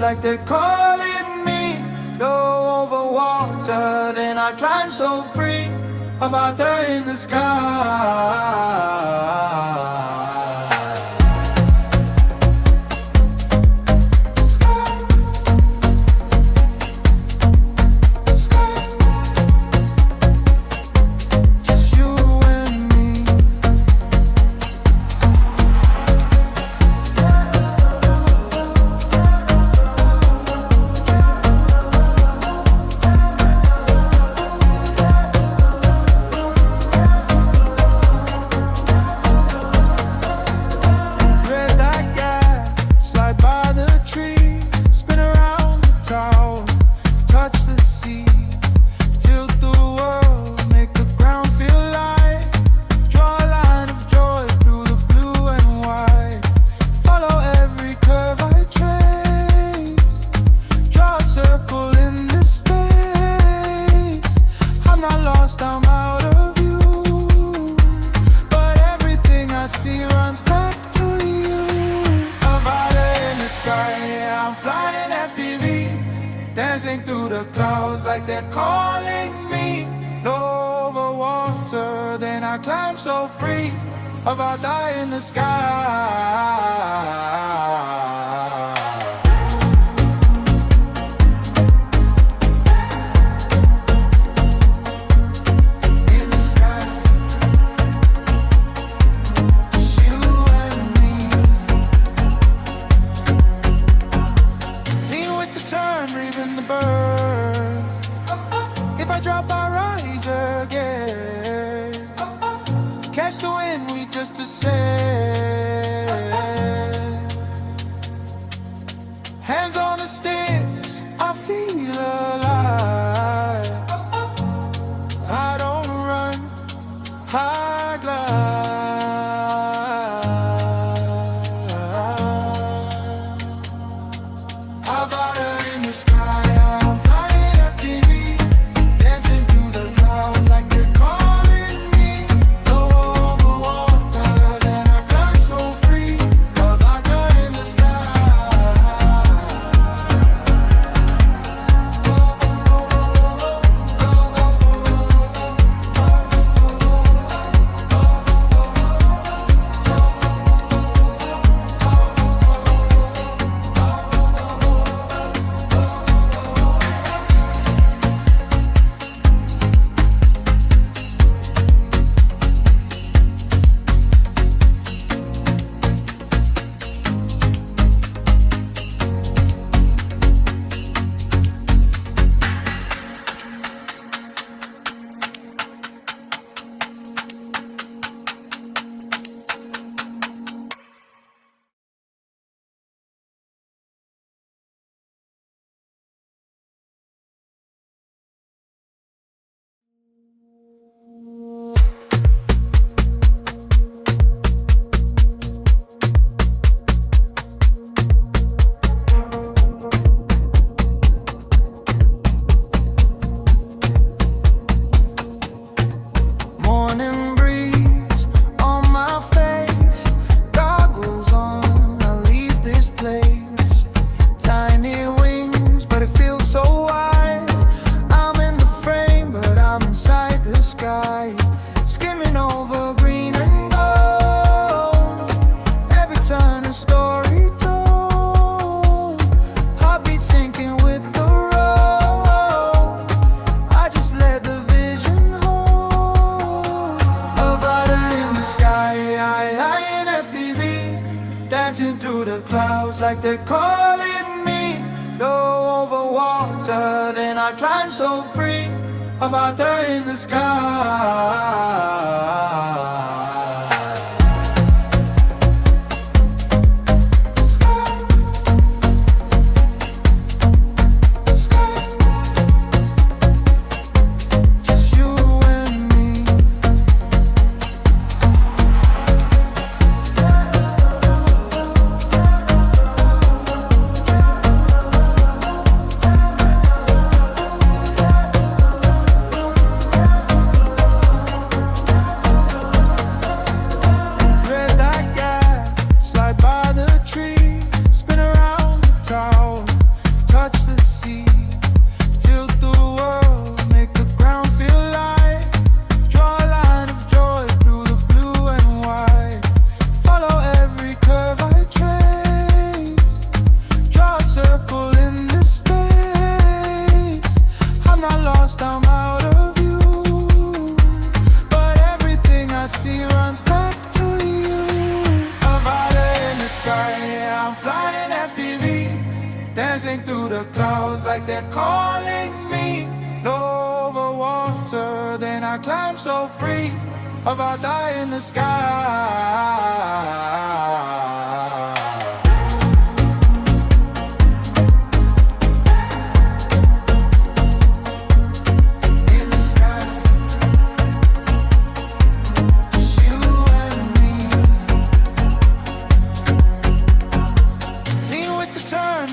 like they're calling me. Low over water, then I climb so free. Avata in the sky. I'm flying FPV, dancing through the clouds like they're calling me. Low over water, then I climb so free. Avata in the sky. Catch the wind, we just ascend. Hands on the sticks, I feel alive. I don't run, I glide. Avata in the sky. I'm flying FPV, dancing through the clouds like they're calling me. Low over water, then I climb so free. Avata in the sky. Morning breeze on my face, goggles on, I leave this place. Tiny wings, but it feels so wide. I'm in the frame, but I'm inside the sky. Skimming over green and gold, every turn a story told. Heartbeat syncing with the road, I just let the vision hold. Avata in the sky, I in FPV, dancing through the clouds like they're calling me. Low over water, then I climb so free. Avata in the sky. like they're calling me. Over water, then I climb so free. Avata in the sky.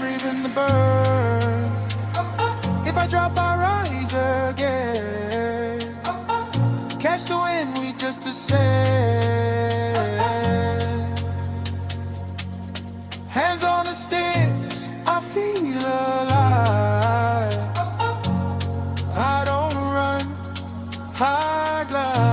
Breathing the bird. If I drop, I rise again. Catch the wind, we just ascend. Hands on the sticks, I feel alive. I don't run, I glide.